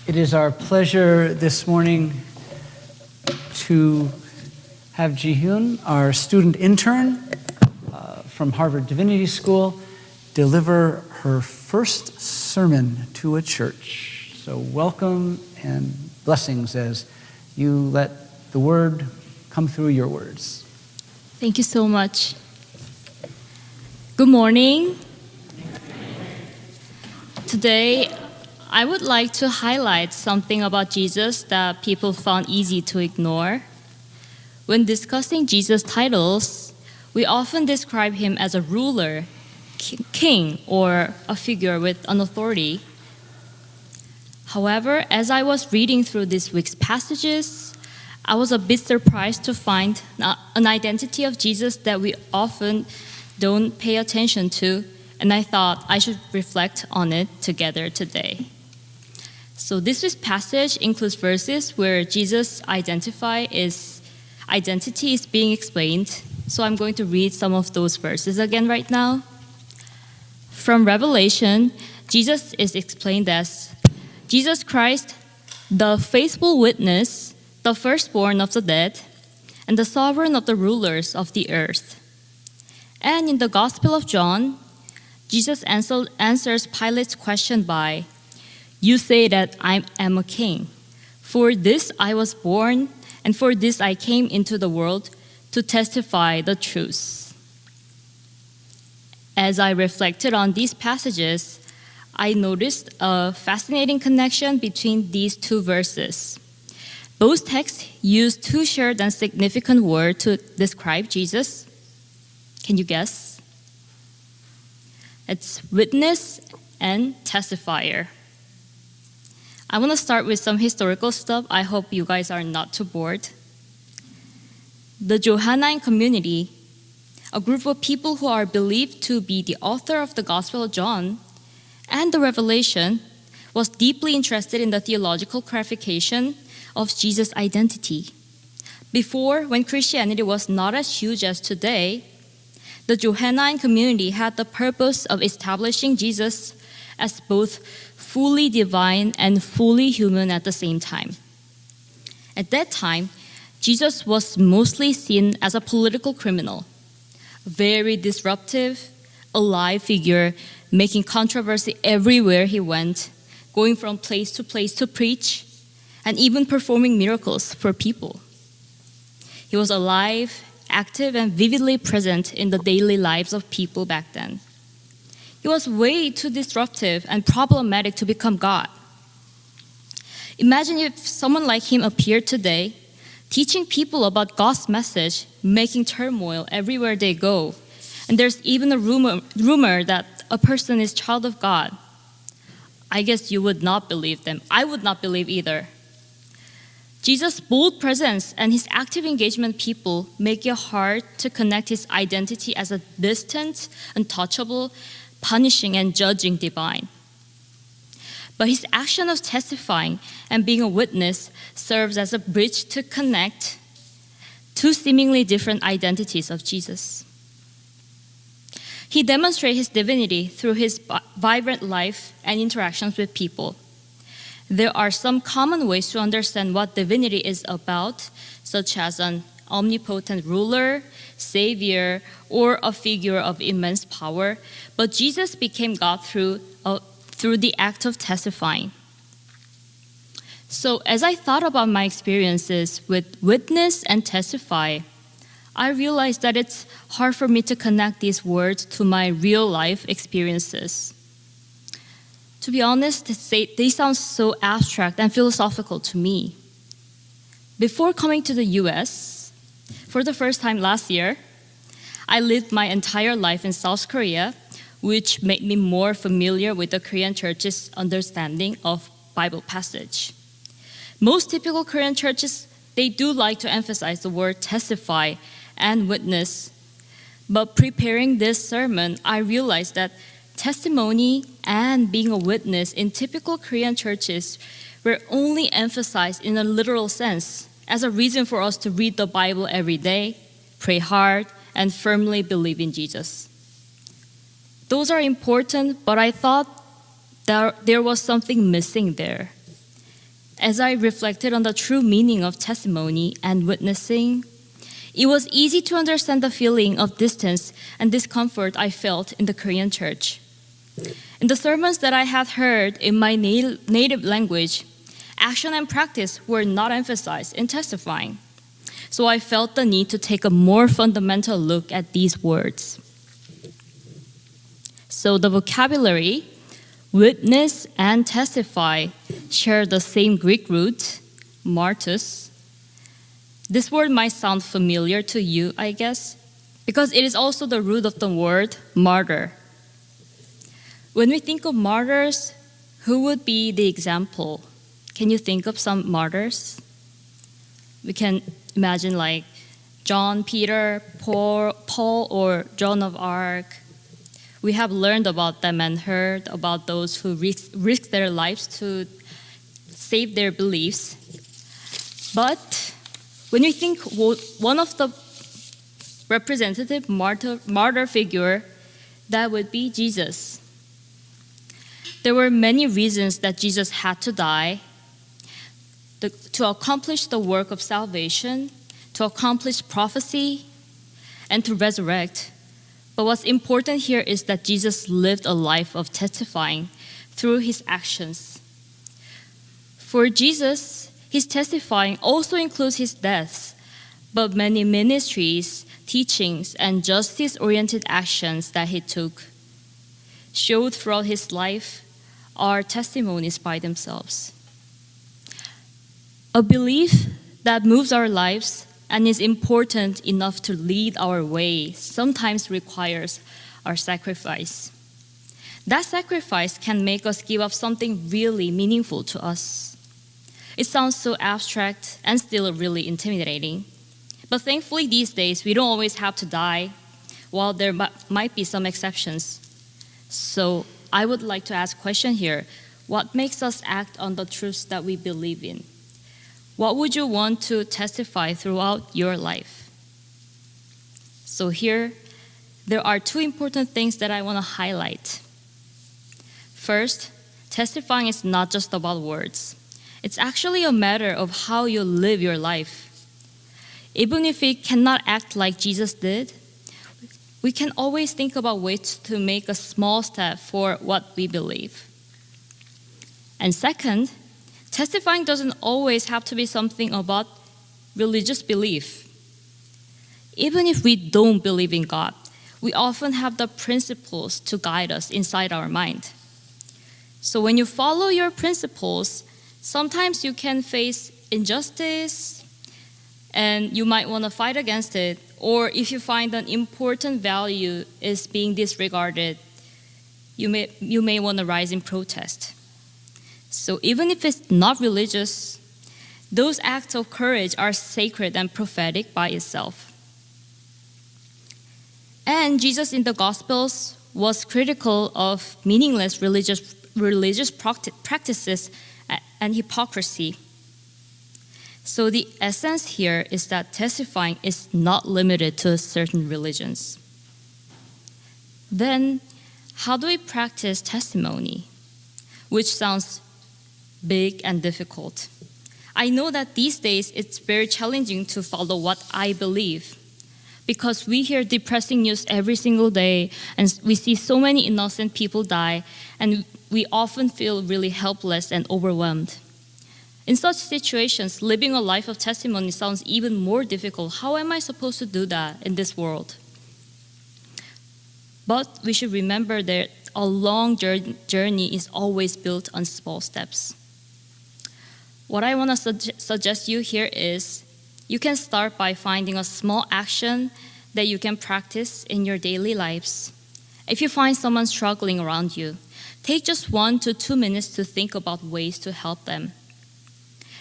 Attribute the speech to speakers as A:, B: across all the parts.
A: It is our pleasure this morning to have Jihyun, our student intern from Harvard Divinity School, deliver her first sermon to a church. So welcome and blessings as you let the word come through your words.
B: Thank you so much. Good morning. Today, I would like to highlight something about Jesus that people found easy to ignore. When discussing Jesus' titles, we often describe him as a ruler, king, or a figure with an authority. However, as I was reading through this week's passages, I was a bit surprised to find an identity of Jesus that we often don't pay attention to, and I thought I should reflect on it together today. So this week's passage includes verses where Jesus' identity is being explained. So I'm going to read some of those verses again right now. From Revelation, Jesus is explained as Jesus Christ, the faithful witness, the firstborn of the dead, and the sovereign of the rulers of the earth. And in the Gospel of John, Jesus answers Pilate's question by, "You say that I am a king. For this I was born, and for this I came into the world, to testify the truth." As I reflected on these passages, I noticed a fascinating connection between these two verses. Both texts use two short and significant words to describe Jesus. Can you guess? It's witness and testifier. I want to start with some historical stuff. I hope you guys are not too bored. The Johannine community, a group of people who are believed to be the author of the Gospel of John and the Revelation, was deeply interested in the theological clarification of Jesus' identity. Before, when Christianity was not as huge as today, the Johannine community had the purpose of establishing Jesus as both fully divine and fully human at the same time. At that time, Jesus was mostly seen as a political criminal, a very disruptive, alive figure, making controversy everywhere he went, going from place to preach, and even performing miracles for people. He was alive, active, and vividly present in the daily lives of people back then. He was way too disruptive and problematic to become God. Imagine if someone like him appeared today, teaching people about God's message, making turmoil everywhere they go, and there's even a rumor that a person is child of God. I guess you would not believe them. I would not believe either. Jesus' bold presence and his active engagement people make it hard to connect his identity as a distant, untouchable, punishing and judging divine. But his action of testifying and being a witness serves as a bridge to connect two seemingly different identities of Jesus. He demonstrates his divinity through his vibrant life and interactions with people. There are some common ways to understand what divinity is about, such as an omnipotent ruler, savior, or a figure of immense power, but Jesus became God through the act of testifying. So as I thought about my experiences with witness and testify, I realized that it's hard for me to connect these words to my real life experiences. To be honest, they sound so abstract and philosophical to me. Before coming to the US, for the first time last year, I lived my entire life in South Korea, which made me more familiar with the Korean church's understanding of Bible passage. Most typical Korean churches, they do like to emphasize the word testify and witness. But preparing this sermon, I realized that testimony and being a witness in typical Korean churches were only emphasized in a literal sense, as a reason for us to read the Bible every day, pray hard, and firmly believe in Jesus. Those are important, but I thought there was something missing there. as I reflected on the true meaning of testimony and witnessing, it was easy to understand the feeling of distance and discomfort I felt in the Korean church. In the sermons that I had heard in my native language, action and practice were not emphasized in testifying. So I felt the need to take a more fundamental look at these words. So the vocabulary, witness and testify, share the same Greek root, martus. This word might sound familiar to you, I guess, because it is also the root of the word martyr. When we think of martyrs, who would be the example? Can you think of some martyrs? We can imagine like John, Peter, Paul, or Joan of Arc. We have learned about them and heard about those who risk their lives to save their beliefs. But when we think one of the representative martyr figure, that would be Jesus. There were many reasons that Jesus had to die: to accomplish the work of salvation, to accomplish prophecy, and to resurrect. But what's important here is that Jesus lived a life of testifying through his actions. For Jesus, his testifying also includes his deaths, but many ministries, teachings, and justice-oriented actions that he took showed throughout his life are testimonies by themselves. A belief that moves our lives and is important enough to lead our way sometimes requires our sacrifice. That sacrifice can make us give up something really meaningful to us. It sounds so abstract and still really intimidating. But thankfully these days, we don't always have to die, while there might be some exceptions. So I would like to ask a question here. What makes us act on the truths that we believe in? What would you want to testify throughout your life? So here, there are two important things that I want to highlight. First, testifying is not just about words. It's actually a matter of how you live your life. Even if we cannot act like Jesus did, we can always think about ways to make a small step for what we believe. And second, testifying doesn't always have to be something about religious belief. Even if we don't believe in God, we often have the principles to guide us inside our mind. So when you follow your principles, sometimes you can face injustice and you might want to fight against it. Or if you find an important value is being disregarded, you may want to rise in protest. So even if it's not religious, those acts of courage are sacred and prophetic by itself. And Jesus in the Gospels was critical of meaningless religious practices and hypocrisy. So the essence here is that testifying is not limited to certain religions. Then, how do we practice testimony? Which sounds big and difficult. I know that these days it's very challenging to follow what I believe, because we hear depressing news every single day and we see so many innocent people die, and we often feel really helpless and overwhelmed. In such situations, living a life of testimony sounds even more difficult. How am I supposed to do that in this world? But we should remember that a long journey is always built on small steps. What I want to suggest you here is you can start by finding a small action that you can practice in your daily lives. If you find someone struggling around you, take just 1 to 2 minutes to think about ways to help them.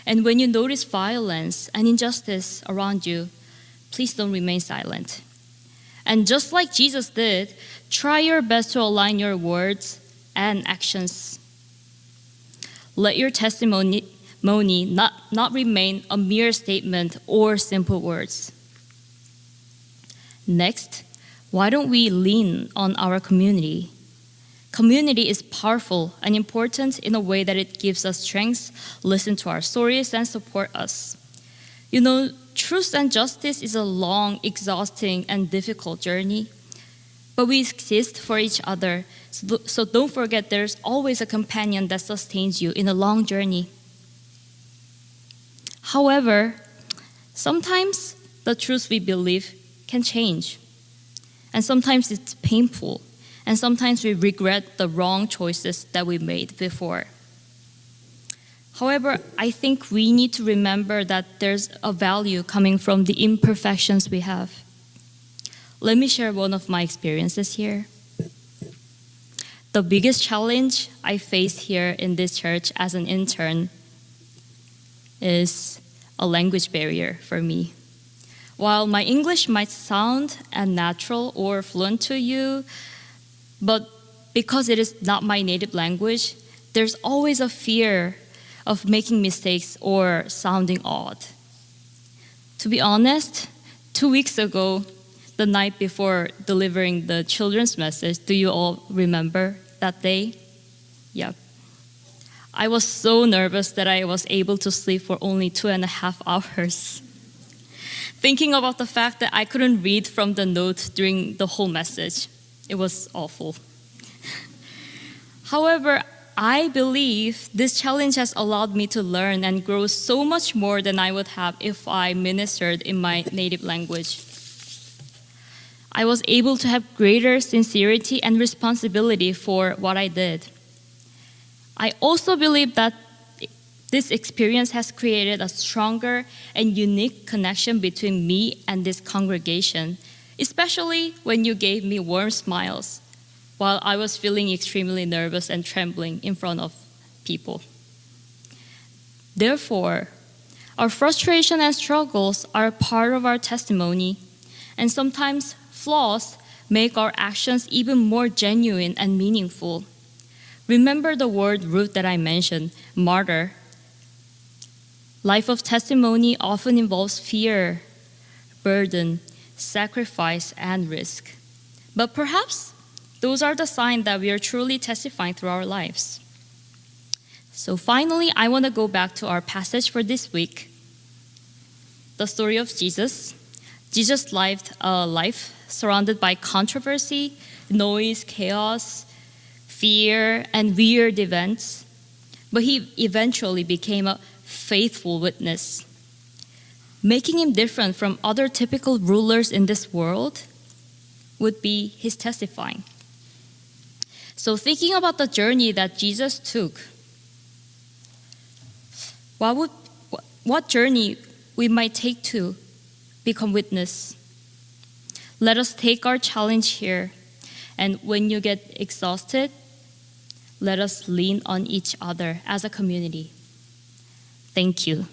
B: And when you notice violence and injustice around you, please don't remain silent. And just like Jesus did, try your best to align your words and actions. Let your testimony not remain a mere statement or simple words. Next, why don't we lean on our community? Community is powerful and important in a way that it gives us strength, listen to our stories, and support us. You know, truth and justice is a long, exhausting, and difficult journey. But we exist for each other, so don't forget there's always a companion that sustains you in a long journey. However, sometimes the truth we believe can change. And sometimes it's painful. And sometimes we regret the wrong choices that we made before. However, I think we need to remember that there's a value coming from the imperfections we have. Let me share one of my experiences here. The biggest challenge I faced here in this church as an intern is a language barrier for me. While my English might sound unnatural or fluent to you, but because it is not my native language, there's always a fear of making mistakes or sounding odd. To be honest, 2 weeks ago, the night before delivering the children's message, do you all remember that day? Yep. I was so nervous that I was able to sleep for only 2.5 hours. Thinking about the fact that I couldn't read from the note during the whole message. It was awful. However, I believe this challenge has allowed me to learn and grow so much more than I would have if I ministered in my native language. I was able to have greater sincerity and responsibility for what I did. I also believe that this experience has created a stronger and unique connection between me and this congregation, especially when you gave me warm smiles while I was feeling extremely nervous and trembling in front of people. Therefore, our frustration and struggles are a part of our testimony, and sometimes flaws make our actions even more genuine and meaningful. Remember the word root that I mentioned, martyr. Life of testimony often involves fear, burden, sacrifice, and risk. But perhaps those are the signs that we are truly testifying through our lives. So finally, I want to go back to our passage for this week. The story of Jesus. Jesus lived a life surrounded by controversy, noise, chaos, fear, and weird events. But he eventually became a faithful witness. Making him different from other typical rulers in this world would be his testifying. So thinking about the journey that Jesus took, what journey we might take to become witness? Let us take our challenge here, and when you get exhausted, let us lean on each other as a community. Thank you.